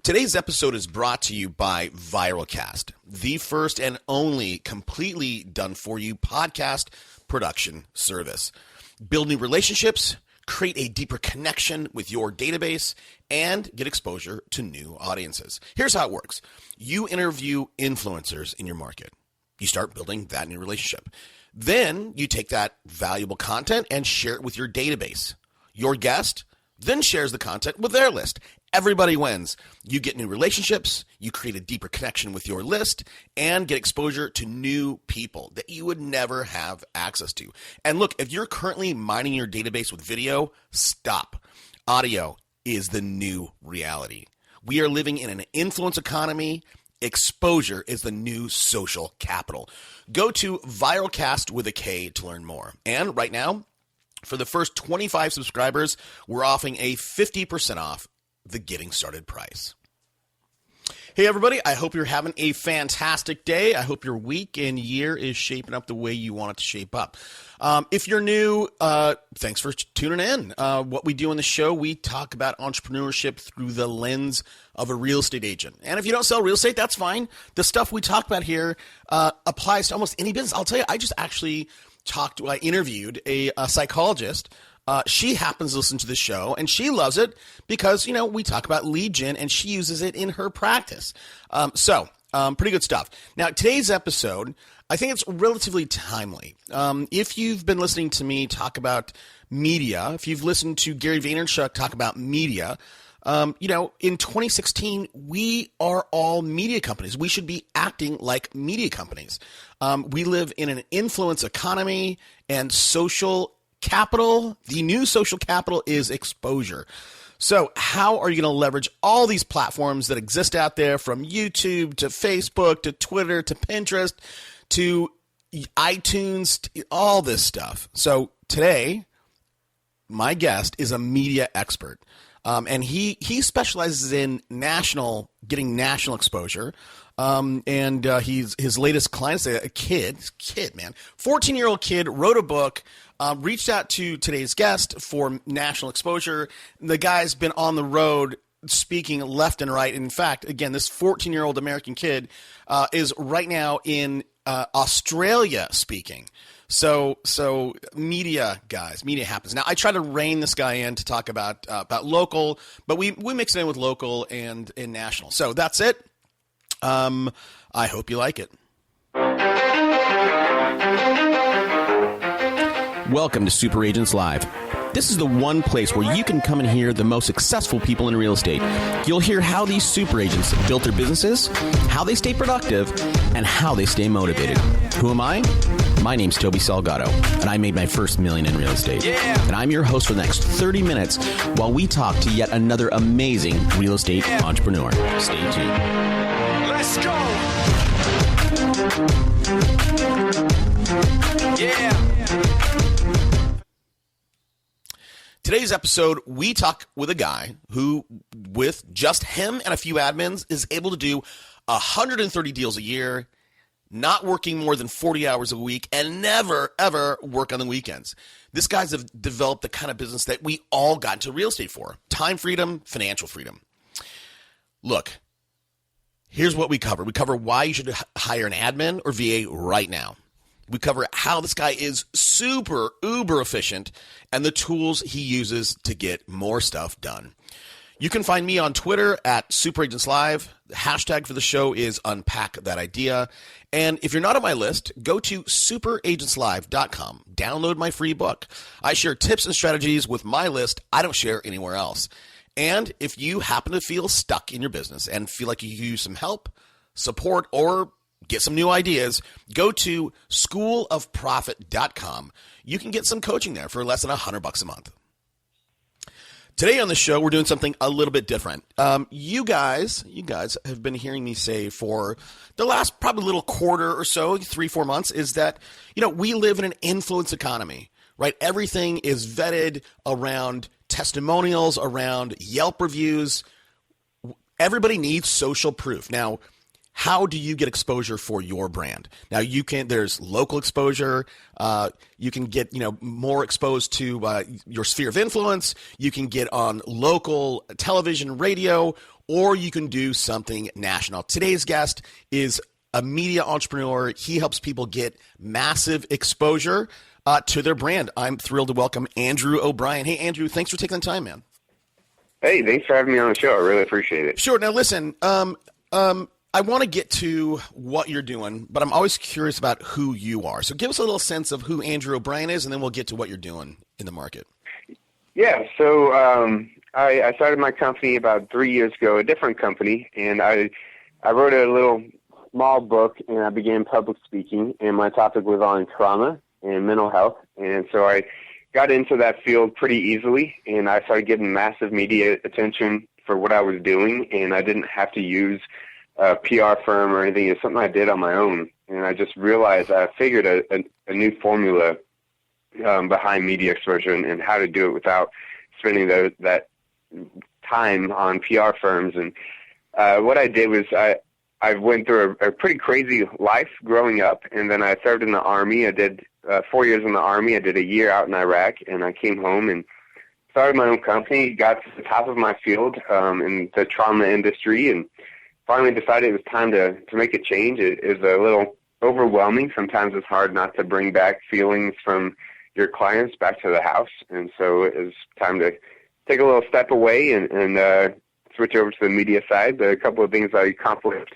Today's episode is brought to you by Viralcast, the first and only completely done-for-you podcast production service. Build new relationships, create a deeper connection with your database, and get exposure to new audiences. Here's how it works. You interview influencers in your market. You start building that new relationship. Then you take that valuable content and share it with your database. Your guest then shares the content with their list. Everybody wins. You get new relationships, you create a deeper connection with your list, and get exposure to new people that you would never have access to. And look, if you're currently mining your database with video, stop. Audio is the new reality. We are living in an influence economy. Exposure is the new social capital. Go to Viralcast with a K to learn more. And right now, for the first 25 subscribers, we're offering a 50% off the getting started price. Hey everybody, I hope you're having a fantastic day. I hope your week and year is shaping up the way you want it to shape up. If you're new, thanks for tuning in. What we do on the show, we talk about entrepreneurship through the lens of a real estate agent. And if you don't sell real estate, that's fine. The stuff we talk about here applies to almost any business. I'll tell you, I just actually I interviewed a psychologist. She happens to listen to the show, and she loves it because, you know, we talk about lead gen, and she uses it in her practice. Pretty good stuff. Now, today's episode, I think it's relatively timely. If you've been listening to me talk about media, if you've listened to Gary Vaynerchuk talk about media, in 2016, we are all media companies. We should be acting like media companies. We live in an influence economy and social capital. The new social capital is exposure. So how are you going to leverage all these platforms that exist out there, from YouTube to Facebook to Twitter to Pinterest to iTunes, all this stuff? So today, my guest is a media expert. And he specializes in getting national exposure. His latest client is a kid, 14-year-old kid, wrote a book, reached out to today's guest for national exposure. The guy's been on the road speaking left and right. In fact, again, this 14-year-old American kid is right now in Australia speaking. So media, guys, media happens. Now, I try to rein this guy in to talk about local, but we mix it in with local and national. So that's it. I hope you like it. Welcome to Super Agents Live. This is the one place where you can come and hear the most successful people in real estate. You'll hear how these super agents built their businesses, how they stay productive, and how they stay motivated. Who am I? My name's Toby Salgado, and I made my first million in real estate. Yeah. And I'm your host for the next 30 minutes while we talk to yet another amazing real estate entrepreneur. Stay tuned. Let's go! Yeah! Today's episode, we talk with a guy who, with just him and a few admins, is able to do 130 deals a year, not working more than 40 hours a week, and never, ever work on the weekends. This guy's have developed the kind of business that we all got into real estate for. Time freedom, financial freedom. Look, here's what we cover. We cover why you should hire an admin or VA right now. We cover how this guy is super, uber efficient and the tools he uses to get more stuff done. You can find me on Twitter at SuperAgentsLive. The hashtag for the show is Unpack That Idea. And if you're not on my list, go to superagentslive.com. Download my free book. I share tips and strategies with my list I don't share anywhere else. And if you happen to feel stuck in your business and feel like you use some help, support, or get some new ideas, go to schoolofprofit.com. You can get some coaching there for less than $100 a month. Today on the show, we're doing something a little bit different. You guys have been hearing me say for the last probably little quarter or so, 3-4 months, is that, we live in an influence economy, right? Everything is vetted around testimonials, around Yelp reviews. Everybody needs social proof. Now, how do you get exposure for your brand? Now, there's local exposure. You can get, more exposed to your sphere of influence. You can get on local television, radio, or you can do something national. Today's guest is a media entrepreneur. He helps people get massive exposure to their brand. I'm thrilled to welcome Andrew Obrien. Hey, Andrew, thanks for taking the time, man. Hey, thanks for having me on the show. I really appreciate it. Sure. Now, listen, I want to get to what you're doing, but I'm always curious about who you are. So give us a little sense of who Andrew Obrien is, and then we'll get to what you're doing in the market. Yeah, so I started my company about 3 years ago, a different company, and I wrote a little small book, and I began public speaking, and my topic was on trauma and mental health. And so I got into that field pretty easily, and I started getting massive media attention for what I was doing, and I didn't have to use a PR firm or anything. It's something I did on my own, and I just realized I figured a new formula behind media exposure and how to do it without spending that time on PR firms. And what I did was I went through a pretty crazy life growing up, and then I served in the Army. I did 4 years in the Army. I did a year out in Iraq, and I came home and started my own company, got to the top of my field in the trauma industry, and finally decided it was time to make a change. It is a little overwhelming. Sometimes it's hard not to bring back feelings from your clients back to the house, and so it was time to take a little step away and switch over to the media side. A couple of things I accomplished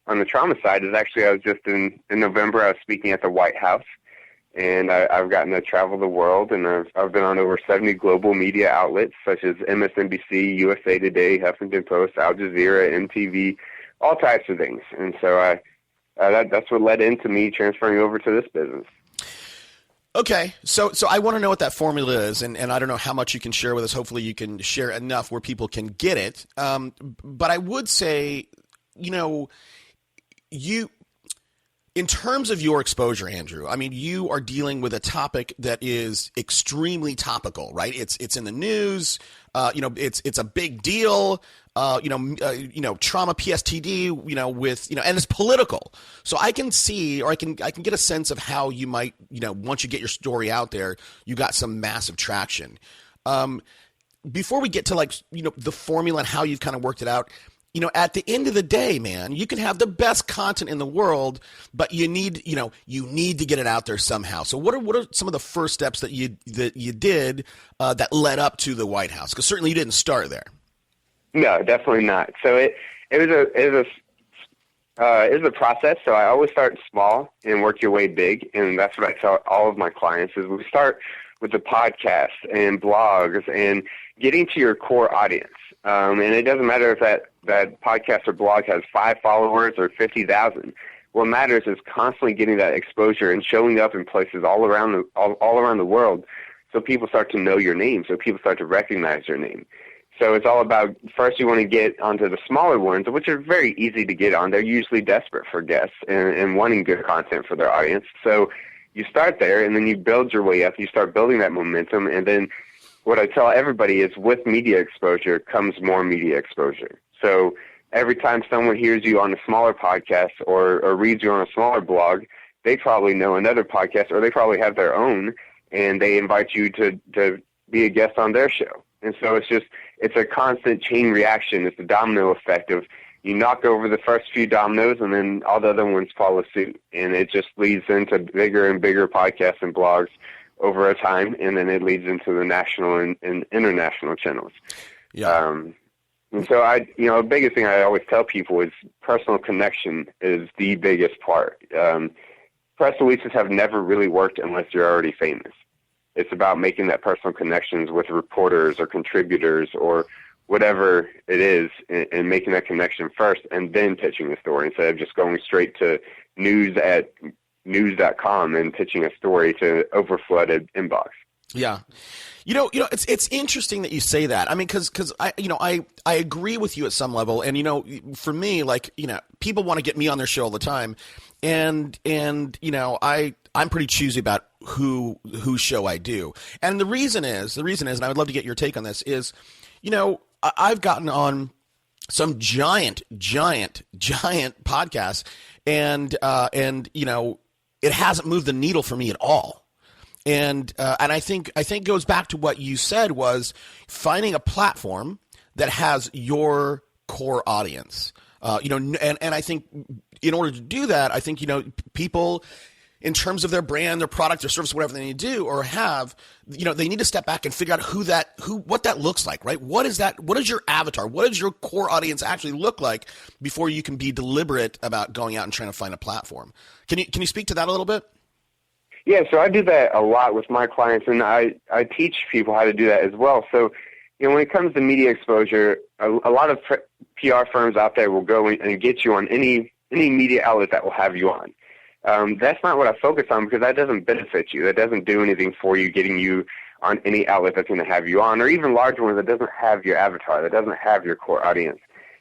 on the trauma side is actually I was just in November, I was speaking at the White House, and I've gotten to travel the world, and I've been on over 70 global media outlets such as MSNBC, USA Today, Huffington Post, Al Jazeera, MTV, all types of things. And so that's what led into me transferring over to this business. Okay, so I want to know what that formula is, and I don't know how much you can share with us. Hopefully you can share enough where people can get it. But I would say, you, in terms of your exposure, Andrew, I mean, you are dealing with a topic that is extremely topical, right? It's in the news. It's a big deal. Trauma, PSTD, and it's political. So I can see, or I can get a sense of how you might, once you get your story out there, you got some massive traction. Before we get to the formula and how you've kind of worked it out, at the end of the day, man, you can have the best content in the world, but you need to get it out there somehow. So what are some of the first steps that you did that led up to the White House? Because certainly you didn't start there. No, definitely not. So it was a process. So I always start small and work your way big, and that's what I tell all of my clients is we start with the podcast and blogs and getting to your core audience. And it doesn't matter if that podcast or blog has 5 followers or 50,000. What matters is constantly getting that exposure and showing up in places all around the world, so people start to know your name, so people start to recognize your name. So it's all about, first you want to get onto the smaller ones, which are very easy to get on. They're usually desperate for guests and wanting good content for their audience. So you start there, and then you build your way up. You start building that momentum, and then what I tell everybody is with media exposure comes more media exposure. So every time someone hears you on a smaller podcast or reads you on a smaller blog, they probably know another podcast, or they probably have their own, and they invite you to be a guest on their show. And so it's a constant chain reaction. It's a domino effect of you knock over the first few dominoes, and then all the other ones follow suit. And it just leads into bigger and bigger podcasts and blogs over a time, and then it leads into the national and international channels. Yeah. And so the biggest thing I always tell people is personal connection is the biggest part. Press releases have never really worked unless you're already famous. It's about making that personal connections with reporters or contributors or whatever it is, and making that connection first and then pitching the story instead of just going straight to news.com and pitching a story to overflooded inbox. Yeah. It's interesting that you say that. I mean, because I agree with you at some level. And, for me, people want to get me on their show all the time. And I'm pretty choosy about whose show I do. And the reason is, and I would love to get your take on this, is, I've gotten on some giant podcasts, and it hasn't moved the needle for me at all. And I think it goes back to what you said, was finding a platform that has your core audience. And I think in order to do that, I think, people in terms of their brand, their product, their service, whatever they need to do or have, they need to step back and figure out what that looks like, right? What is that? What is your avatar? What does your core audience actually look like before you can be deliberate about going out and trying to find a platform? Can you speak to that a little bit? Yeah, so I do that a lot with my clients, and I teach people how to do that as well. So, when it comes to media exposure, a lot of PR firms out there will go and get you on any media outlet that will have you on. That's not what I focus on because that doesn't benefit you. That doesn't do anything for you, getting you on any outlet that's going to have you on, or even larger ones that doesn't have your avatar, that doesn't have your core audience.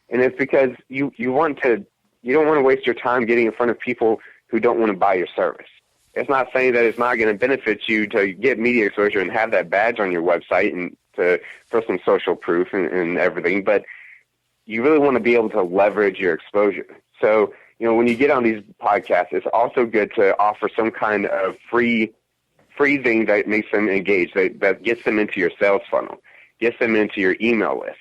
And it's because you don't want to waste your time getting in front of people who don't want to buy your service. It's not saying that it's not going to benefit you to get media exposure and have that badge on your website and for some social proof and everything, but you really want to be able to leverage your exposure. So, when you get on these podcasts, it's also good to offer some kind of free thing that makes them engaged, that gets them into your sales funnel, gets them into your email list.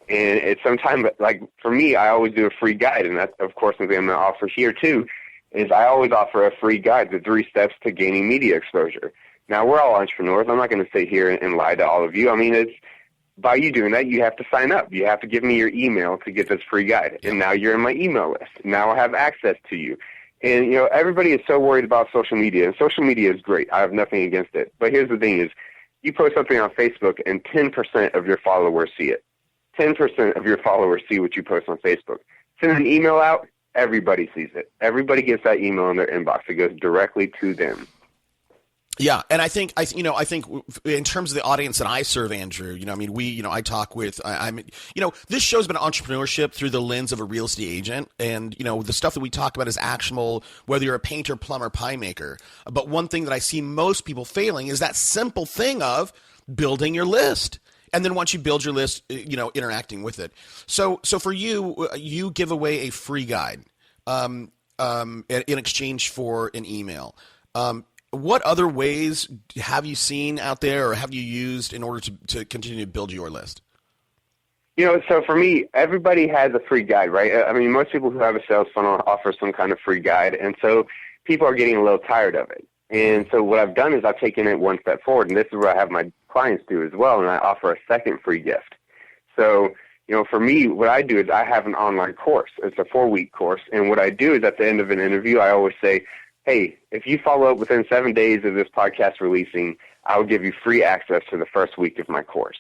And it's sometimes, like for me, I always do a free guide, and that's, of course, something I'm going to offer here too, is I always offer a free guide, the 3 steps to gaining media exposure. Now, we're all entrepreneurs. I'm not going to sit here and lie to all of you. I mean, it's by you doing that, you have to sign up. You have to give me your email to get this free guide. And now you're in my email list. Now I have access to you. And, everybody is so worried about social media, and social media is great. I have nothing against it. But here's the thing is, you post something on Facebook and 10% of your followers see it. 10% of your followers see what you post on Facebook. Send an email out, everybody sees it. Everybody gets that email in their inbox. It goes directly to them. Yeah, and I think in terms of the audience that I serve, Andrew, I talk with, this show's been entrepreneurship through the lens of a real estate agent, and the stuff that we talk about is actionable, whether you're a painter, plumber, pie maker. But one thing that I see most people failing is that simple thing of building your list. And then once you build your list, interacting with it. So for you, you give away a free guide in exchange for an email. What other ways have you seen out there or have you used in order to continue to build your list? So for me, everybody has a free guide, right? I mean, most people who have a sales funnel offer some kind of free guide, and so people are getting a little tired of it. And so what I've done is I've taken it one step forward, and this is what I have my clients do as well, and I offer a second free gift. So, for me, what I do is I have an online course. It's a 4-week course, and what I do is at the end of an interview, I always say, hey, if you follow up within 7 days of this podcast releasing, I'll give you free access to the first week of my course.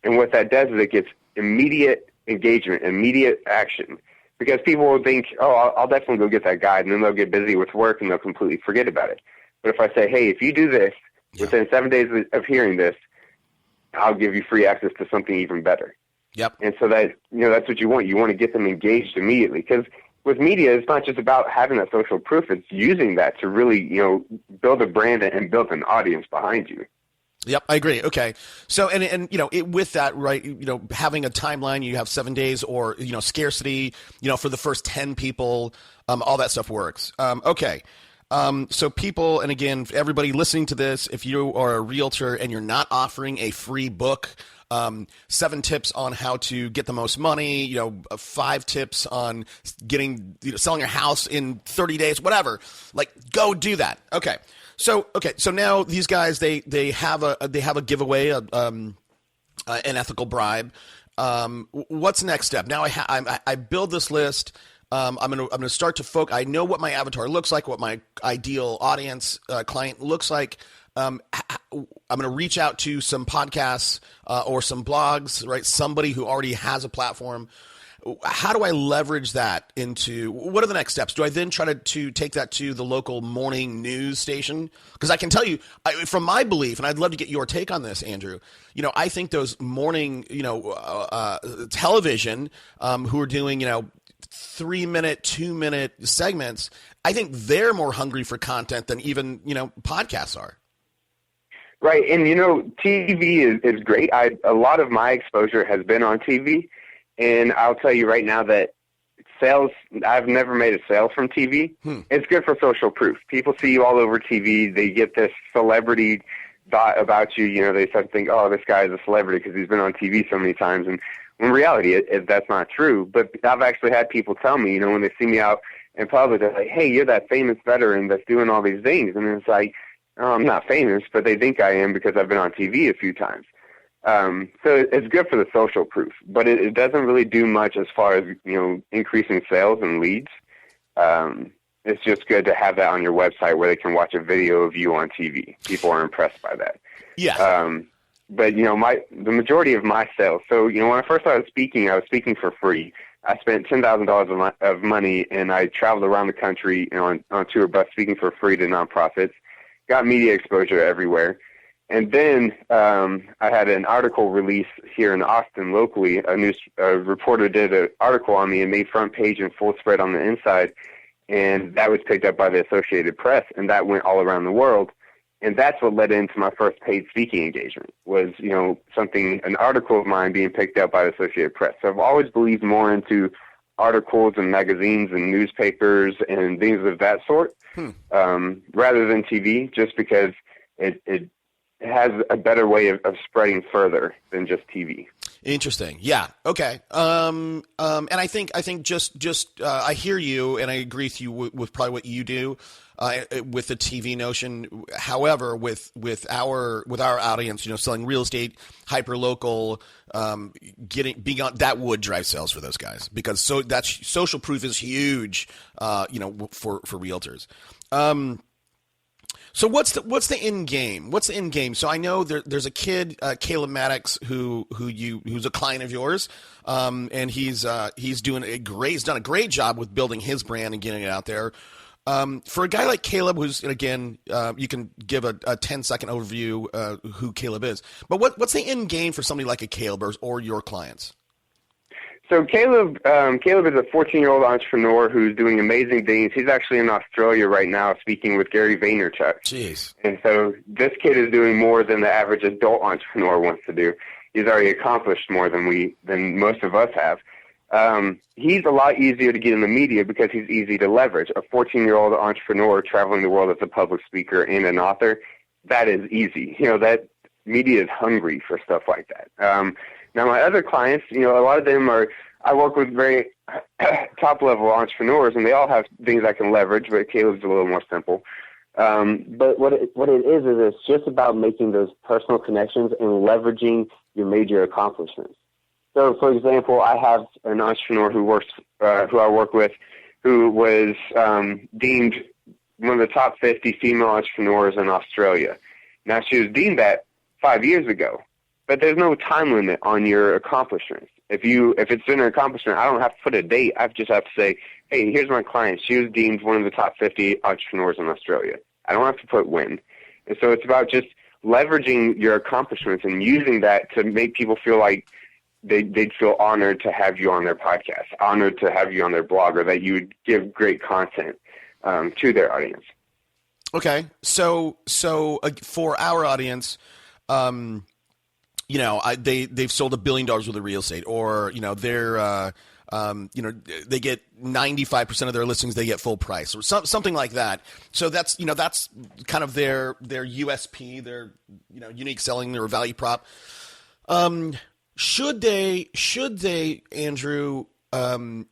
And what that does is it gets immediate engagement, immediate action, because people will think, oh, I'll definitely go get that guide, and then they'll get busy with work and they'll completely forget about it. But if I say, hey, if you do this within 7 days of hearing this, I'll give you free access to something even better. Yep. And so that, that's what you want. You want to get them engaged immediately, because with media, it's not just about having that social proof. It's using that to really, build a brand and build an audience behind you. Yep, I agree. Okay. So, with that, right, having a timeline, you have 7 days or, scarcity, for the first 10 people, all that stuff works. Okay. So people, and again, everybody listening to this, if you are a realtor and you're not offering a free book, 7 tips on how to get the most money, 5 tips on getting, selling your house in 30 days, whatever, like go do that. Okay. So now these guys, they have a giveaway, an ethical bribe. What's the next step? Now I build this list. I'm gonna start to focus. I know what my avatar looks like, what my ideal audience client looks like. I'm gonna reach out to some podcasts or some blogs, right? Somebody who already has a platform. How do I leverage that into? What are the next steps? Do I then try to take that to the local morning news station? Because I can tell you, from my belief, and I'd love to get your take on this, Andrew. I think those morning, television, who are doing, 3-minute, 2-minute segments, I think they're more hungry for content than even, podcasts are. Right. And, TV is great. A lot of my exposure has been on TV. And I'll tell you right now that sales, I've never made a sale from TV. It's good for social proof. People see you all over TV. They get this celebrity thought about you. They start to think, oh, this guy is a celebrity because he's been on TV so many times. And When in reality, that's not true. But I've actually had people tell me, when they see me out in public, they're like, hey, you're that famous veteran that's doing all these things. And it's like, oh, I'm not famous, but they think I am because I've been on TV a few times. So it's good for the social proof, but it doesn't really do much as far as, increasing sales and leads. It's just good to have that on your website where they can watch a video of you on TV. People are impressed by that. Yeah. But the majority of my sales. So when I first started speaking, I was speaking for free. I spent $10,000 of money, and I traveled around the country, on tour bus speaking for free to nonprofits. Got media exposure everywhere. And then I had an article release here in Austin locally. A reporter did an article on me and made front page and full spread on the inside, and that was picked up by the Associated Press, and that went all around the world. And that's what led into my first paid speaking engagement was, an article of mine being picked up by the Associated Press. So I've always believed more into articles and magazines and newspapers and things of that sort, rather than TV, just because it has a better way of spreading further than just TV. Interesting. Yeah. Okay. And I think just I hear you, and I agree with you with probably what you do with the TV notion. However, with our audience, selling real estate, hyper local, being on that would drive sales for those guys because that's social proof is huge. For realtors. So what's the end game? What's the end game? So I know there's a kid, Caleb Maddox, who's a client of yours, and he's done a great job with building his brand and getting it out there. For a guy like Caleb, who's, and again, you can give a 10-second overview who Caleb is, but what's the end game for somebody like a Caleb or your clients? So Caleb is a 14-year-old entrepreneur who's doing amazing things. He's actually in Australia right now speaking with Gary Vaynerchuk. Jeez. And so this kid is doing more than the average adult entrepreneur wants to do. He's already accomplished more than most of us have. He's a lot easier to get in the media because he's easy to leverage. A 14-year-old entrepreneur traveling the world as a public speaker and an author, that is easy. That media is hungry for stuff like that. Now, my other clients, a lot of them I work with very top-level entrepreneurs, and they all have things I can leverage, but Caleb's a little more simple. But what it is it's just about making those personal connections and leveraging your major accomplishments. So, for example, I have an entrepreneur who I work with who was deemed one of the top 50 female entrepreneurs in Australia. Now, she was deemed that 5 years ago. But there's no time limit on your accomplishments. If it's an accomplishment, I don't have to put a date. I just have to say, hey, here's my client. She was deemed one of the top 50 entrepreneurs in Australia. I don't have to put when. And so it's about just leveraging your accomplishments and using that to make people feel like they'd feel honored to have you on their podcast, honored to have you on their blog, or that you would give great content to their audience. Okay. So for our audience, they've sold $1 billion worth of real estate, or they're they get 95% of their listings, they get full price, or something like that. So that's kind of their USP, their unique selling, their value prop. Should they, Andrew? PR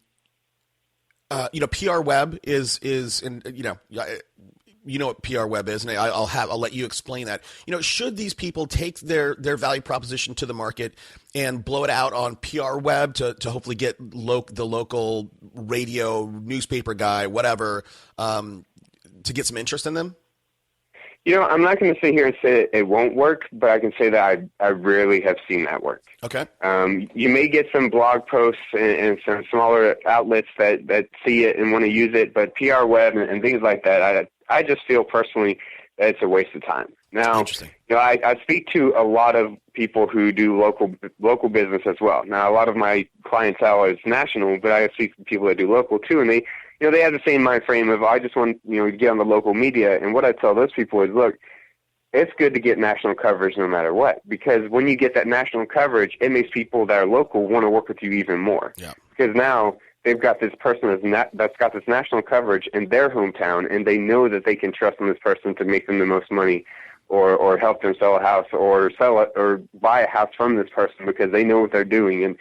web is what PR web is, and I'll let you explain that. Should these people take their value proposition to the market and blow it out on PR web to hopefully get the local radio, newspaper guy, whatever, to get some interest in them? I'm not going to sit here and say it won't work, but I can say that I rarely have seen that work. Okay. You may get some blog posts and some smaller outlets that see it and want to use it, but PR web and things like that, I just feel personally that it's a waste of time. Now, I speak to a lot of people who do local business as well. Now, a lot of my clientele is national, but I speak to people that do local too, and they have the same mind frame of, I just want to get on the local media. And what I tell those people is, look, it's good to get national coverage no matter what, because when you get that national coverage, it makes people that are local want to work with you even more. Yeah. Because now they've got this person that's got this national coverage in their hometown, and they know that they can trust in this person to make them the most money, or help them sell a house, or sell it, or buy a house from this person, because they know what they're doing. And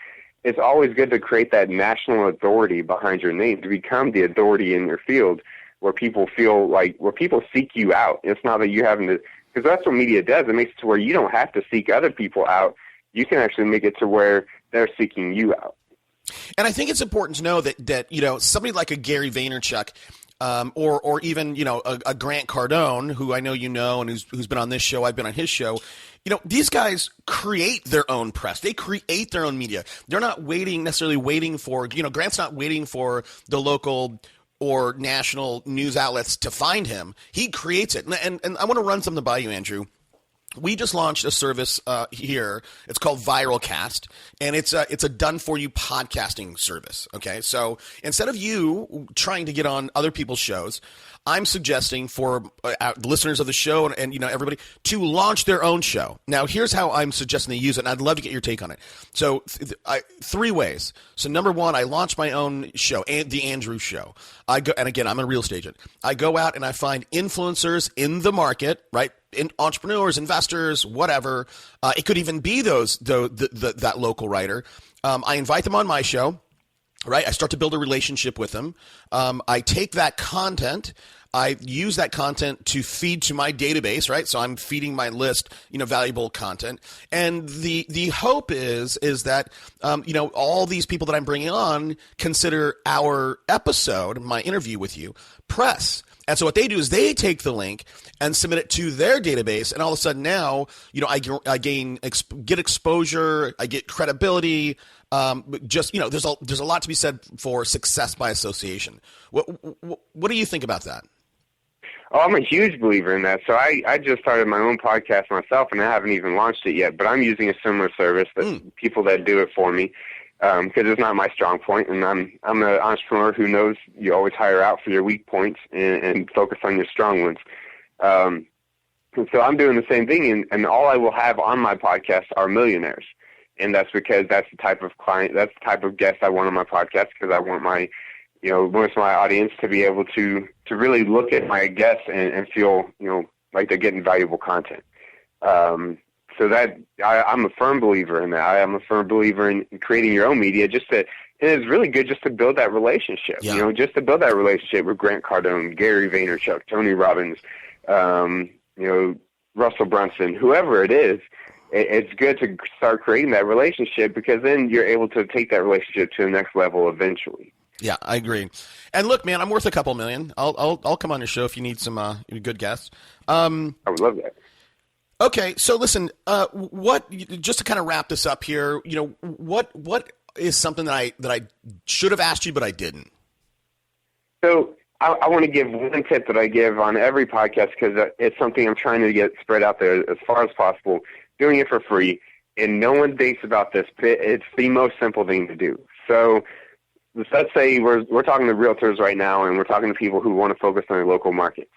it's always good to create that national authority behind your name, to become the authority in your field, where people feel like, where people seek you out. It's not that you having to, because that's what media does. It makes it to where you don't have to seek other people out. You can actually make it to where they're seeking you out. And I think it's important to know that somebody like a Gary Vaynerchuk, or even a Grant Cardone, who I know and who's been on this show, I've been on his show. These guys create their own press. They create their own media. They're not necessarily waiting for Grant's not waiting for the local or national news outlets to find him. He creates it. And I want to run something by you, Andrew. We just launched a service here. It's called Viralcast, and it's a done-for-you podcasting service. Okay, so instead of you trying to get on other people's shows, I'm suggesting for listeners of the show and everybody to launch their own show. Now, here's how I'm suggesting they use it, and I'd love to get your take on it. So, three ways. So, number one, I launch my own show, the Andrew Show. And again, I'm a real estate agent. I go out and I find influencers in the market, right? Entrepreneurs, investors, whatever. It could even be that local writer. I invite them on my show. Right, I start to build a relationship with them. I take that content, I use that content to feed to my database, right? So I'm feeding my list, valuable content. And the hope is that, all these people that I'm bringing on consider our episode, my interview with you, press. And so what they do is they take the link and submit it to their database, and all of a sudden now, I get exposure, I get credibility. There's a lot to be said for success by association. What do you think about that? Oh, I'm a huge believer in that. So I just started my own podcast myself, and I haven't even launched it yet. But I'm using a similar service that people that do it for me, because it's not my strong point, and I'm an entrepreneur who knows you always hire out for your weak points and focus on your strong ones. And so I'm doing the same thing, and all I will have on my podcast are millionaires. And that's because that's the type of client, that's the type of guest I want on my podcast, because I want my, most of my audience to be able to really look at my guests and feel, like they're getting valuable content. So that I'm a firm believer in that. I am a firm believer in creating your own media. And it's really good just to build that relationship. Yeah. Just to build that relationship with Grant Cardone, Gary Vaynerchuk, Tony Robbins, Russell Brunson, whoever it is. It's good to start creating that relationship, because then you're able to take that relationship to the next level eventually. Yeah, I agree. And look, man, I'm worth a couple million. I'll come on your show if you need some good guests. I would love that. Okay, so listen, just to kind of wrap this up here, what is something that I should have asked you but I didn't? So I want to give one tip that I give on every podcast, because it's something I'm trying to get spread out there as far as possible, doing it for free, and no one thinks about this, but it's the most simple thing to do. So let's say we're talking to realtors right now, and we're talking to people who want to focus on their local markets.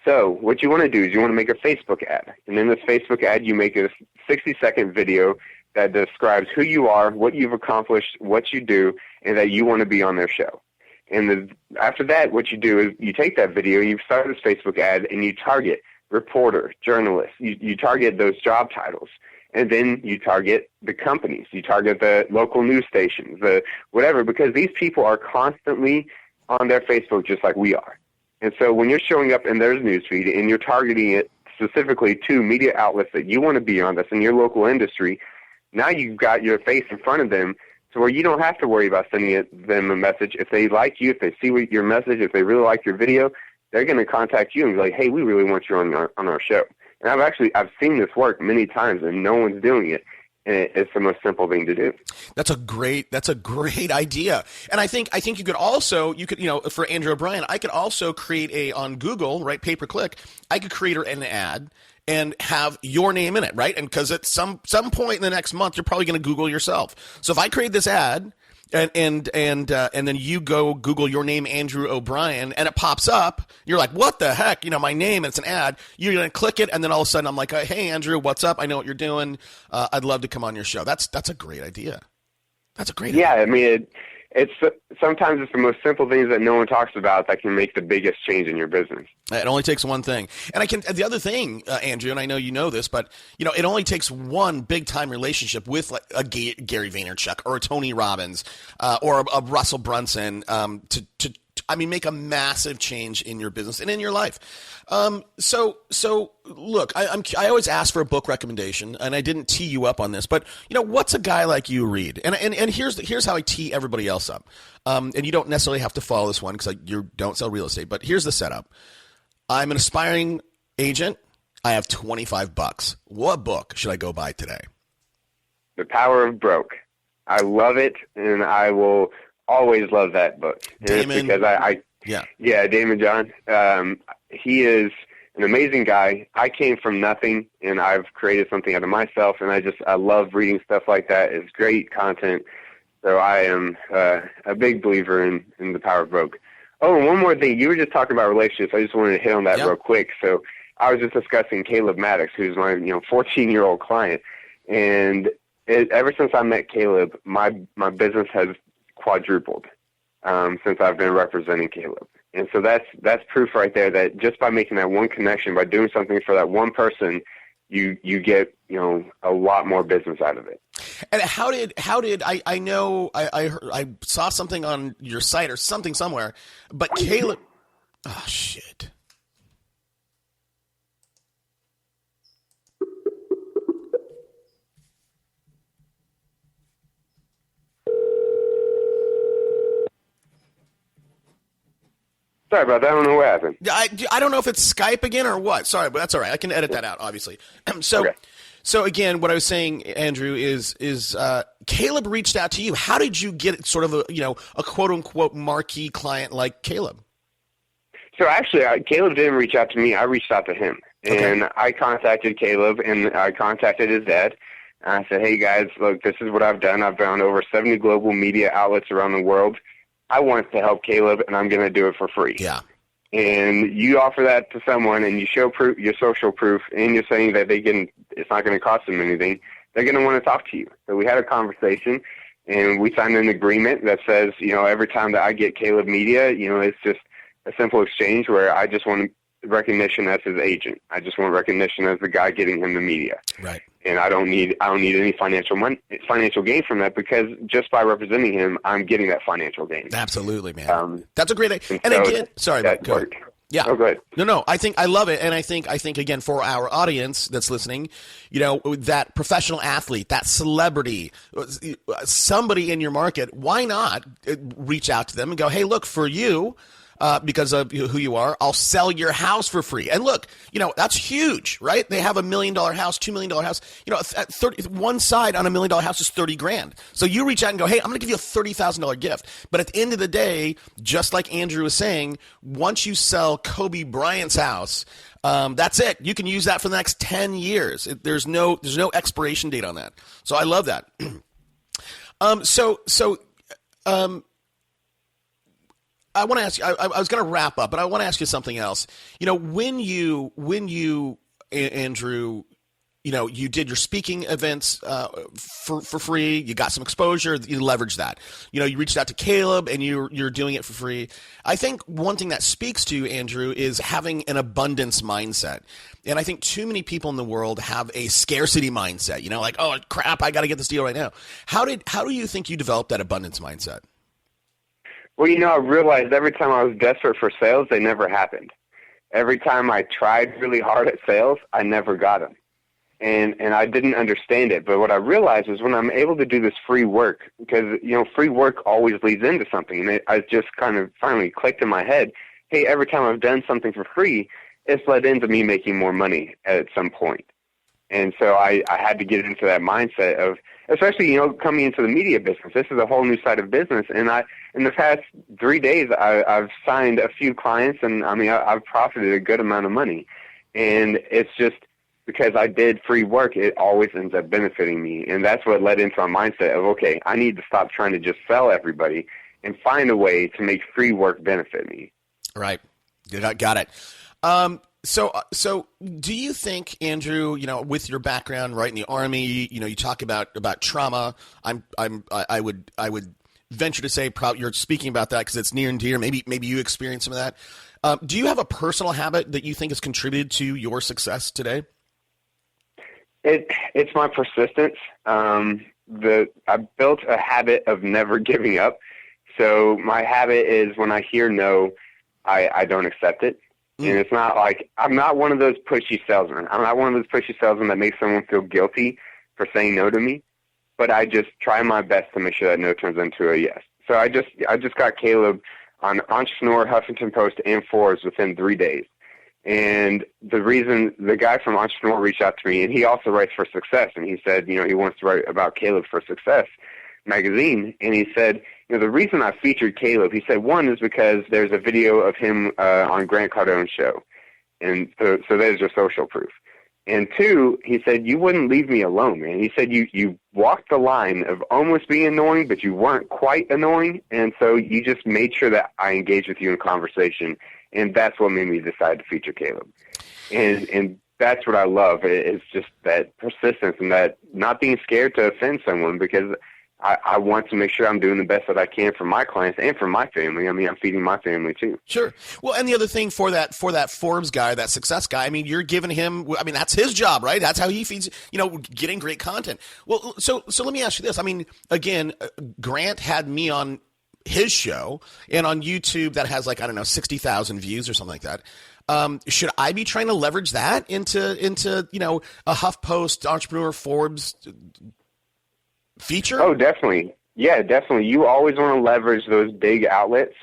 So what you want to do is you want to make a Facebook ad. And in this Facebook ad, you make a 60-second video that describes who you are, what you've accomplished, what you do, and that you want to be on their show. And after that, what you do is you take that video, you start this Facebook ad, and you target reporter, journalist. You target those job titles. And then you target the companies. You target the local news stations, the whatever, because these people are constantly on their Facebook just like we are. And so when you're showing up in their newsfeed and you're targeting it specifically to media outlets that you want to be on, that's in your local industry, now you've got your face in front of them to where you don't have to worry about sending them a message. If they like you, if they see your message, if they really like your video, they're going to contact you and be like, hey, we really want you on our show. And I've seen this work many times, and no one's doing it. And it's the most simple thing to do. That's a great idea. And I think you could for Andrew Obrien, I could also create on Google, right, pay per click, I could create an ad and have your name in it, right? And because at some point in the next month, you're probably going to Google yourself. So if I create this ad and then you go Google your name, Andrew Obrien, and it pops up, you're like, what the heck? My name, it's an ad. You're going to click it, and then all of a sudden I'm like, hey, Andrew, what's up? I know what you're doing. I'd love to come on your show. That's a great idea. That's a great idea. Yeah, I mean, it's sometimes it's the most simple things that no one talks about that can make the biggest change in your business. It only takes one thing. And the other thing, Andrew, and I know you know this, but it only takes one big time relationship with like a Gary Vaynerchuk or a Tony Robbins, or a Russell Brunson, to make a massive change in your business and in your life. So look, I always ask for a book recommendation, and I didn't tee you up on this, but what's a guy like you read? And here's how I tee everybody else up. And you don't necessarily have to follow this one because you don't sell real estate, but here's the setup. I'm an aspiring agent. I have $25. What book should I go buy today? The Power of Broke. I love it, and I will always love that book. Damon, because Damon John. He is an amazing guy. I came from nothing, and I've created something out of myself, and I love reading stuff like that. It's great content. So I am a big believer in The Power of Broke. Oh, and one more thing. You were just talking about relationships. I just wanted to hit on that real quick. So I was just discussing Caleb Maddox, who's my 14-year-old client, and ever since I met Caleb, my business has quadrupled since I've been representing Caleb. And so that's proof right there that just by making that one connection, by doing something for that one person, you get a lot more business out of it. And how did I know I saw something on your site or something somewhere, but Caleb, oh shit. Sorry about that. I don't know what happened. I don't know if it's Skype again or what. Sorry, but that's all right. I can edit that out, obviously. So again, what I was saying, Andrew, is Caleb reached out to you. How did you get sort of a quote unquote marquee client like Caleb? So actually, Caleb didn't reach out to me. I reached out to him, and I contacted Caleb, and I contacted his dad. And I said, "Hey guys, look, this is what I've done. I've found over 70 global media outlets around the world. I want to help Caleb, and I'm going to do it for free." Yeah. And you offer that to someone, and you show proof, your social proof, and you're saying that it's not going to cost them anything. They're going to want to talk to you. So we had a conversation, and we signed an agreement that says, every time that I get Caleb media, it's just a simple exchange where I just want recognition as his agent. I just want recognition as the guy getting him the media. Right. And I don't need any financial gain from that, because just by representing him, I'm getting that financial gain. Absolutely, man. That's a great idea. And so again, sorry, go ahead. Yeah. Oh, go ahead. No. I love it, and I think again, for our audience that's listening, that professional athlete, that celebrity, somebody in your market, why not reach out to them and go, "Hey, look, for you, because of who you are, I'll sell your house for free." And look, that's huge, right? They have $1 million house, $2 million house. At one side on $1 million house is $30,000. So you reach out and go, "Hey, I'm going to give you a $30,000 gift." But at the end of the day, just like Andrew was saying, once you sell Kobe Bryant's house, that's it. You can use that for the next 10 years. There's no expiration date on that. So I love that. I want to ask you, I was going to wrap up, but I want to ask you something else. When you, Andrew, you did your speaking events for free, you got some exposure, you leveraged that. You reached out to Caleb, and you're doing it for free. I think one thing that speaks to you, Andrew, is having an abundance mindset. And I think too many people in the world have a scarcity mindset, like, "Oh crap, I got to get this deal right now." How do you think you developed that abundance mindset? Well, I realized every time I was desperate for sales, they never happened. Every time I tried really hard at sales, I never got them. And I didn't understand it. But what I realized was when I'm able to do this free work, because, free work always leads into something. And I just kind of finally clicked in my head, hey, every time I've done something for free, it's led into me making more money at some point. And so I had to get into that mindset of, especially, coming into the media business. This is a whole new side of business. And in the past 3 days, I've signed a few clients, and I've profited a good amount of money. And it's just because I did free work, it always ends up benefiting me. And that's what led into my mindset of, okay, I need to stop trying to just sell everybody and find a way to make free work benefit me. Right. Got it. So do you think, Andrew, with your background, right, in the Army, you talk about trauma. I would venture to say you're speaking about that because it's near and dear. Maybe you experienced some of that. Do you have a personal habit that you think has contributed to your success today? It's my persistence. I built a habit of never giving up. So my habit is when I hear no, I don't accept it. And it's not like, I'm not one of those pushy salesmen. I'm not one of those pushy salesmen that makes someone feel guilty for saying no to me. But I just try my best to make sure that no turns into a yes. So I just got Caleb on Entrepreneur, Huffington Post, and Forbes within 3 days. And the reason the guy from Entrepreneur reached out to me, and he also writes for Success, and he said, he wants to write about Caleb for Success magazine. And he said, the reason I featured Caleb, he said, one is because there's a video of him on Grant Cardone's show. And so there's your social proof. And two, he said, you wouldn't leave me alone, man. He said, you walked the line of almost being annoying, but you weren't quite annoying. And so you just made sure that I engaged with you in conversation. And that's what made me decide to feature Caleb. And that's what I love. It's just that persistence and that not being scared to offend someone, because I want to make sure I'm doing the best that I can for my clients and for my family. I mean, I'm feeding my family too. Sure. Well, and the other thing for that Forbes guy, that Success guy, I mean, you're giving him, I mean, that's his job, right? That's how he feeds, getting great content. Well, so let me ask you this. I mean, again, Grant had me on his show, and on YouTube that has 60,000 views or something like that. Should I be trying to leverage that into a HuffPost, Entrepreneur, Forbes feature? Oh, definitely. Yeah, definitely. You always want to leverage those big outlets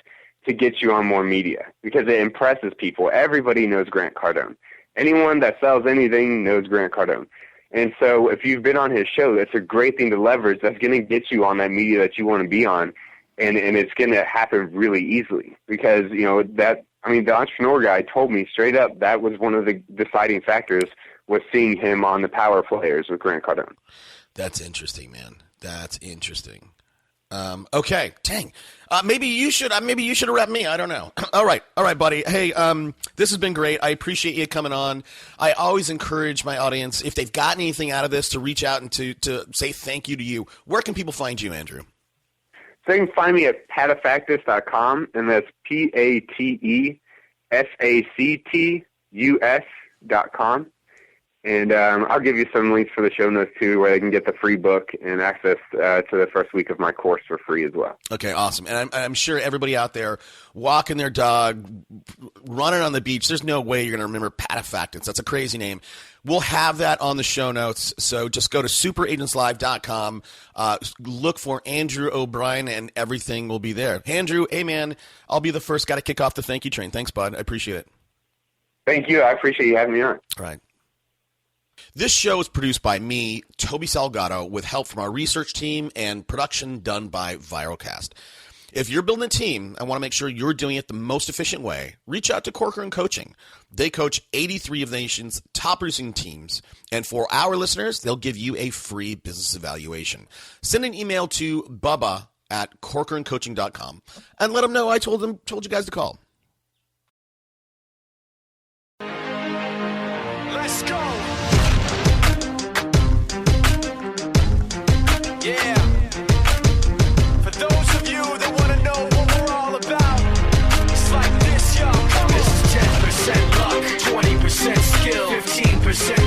to get you on more media because it impresses people. Everybody knows Grant Cardone. Anyone that sells anything knows Grant Cardone. And so if you've been on his show, that's a great thing to leverage. That's going to get you on that media that you want to be on. And it's going to happen really easily because, the Entrepreneur guy told me straight up that was one of the deciding factors was seeing him on the Power Players with Grant Cardone. That's interesting, man. That's interesting. Okay, dang. Maybe you should have repped me. I don't know. All right, buddy. Hey, this has been great. I appreciate you coming on. I always encourage my audience, if they've gotten anything out of this, to reach out and to say thank you to you. Where can people find you, Andrew? So you can find me at patafactus.com, and that's PATEFACTUS.com. And I'll give you some links for the show notes, too, where they can get the free book and access to the first week of my course for free as well. Okay, awesome. And I'm sure everybody out there walking their dog, running on the beach, there's no way you're going to remember Patafactus. That's a crazy name. We'll have that on the show notes, so just go to superagentslive.com, look for Andrew Obrien, and everything will be there. Andrew, hey, man, I'll be the first guy to kick off the thank you train. Thanks, bud. I appreciate it. Thank you. I appreciate you having me on. All right. This show is produced by me, Toby Salgado, with help from our research team and production done by Viralcast. If you're building a team and want to make sure you're doing it the most efficient way, reach out to Corcoran Coaching. They coach 83 of the nation's top producing teams, and for our listeners, they'll give you a free business evaluation. Send an email to bubba@corcorancoaching.com and let them know I told you guys to call. Let's go. Yeah. For those of you that want to know what we're all about, it's like this, yo. This is 10% luck, 20% skill, 15%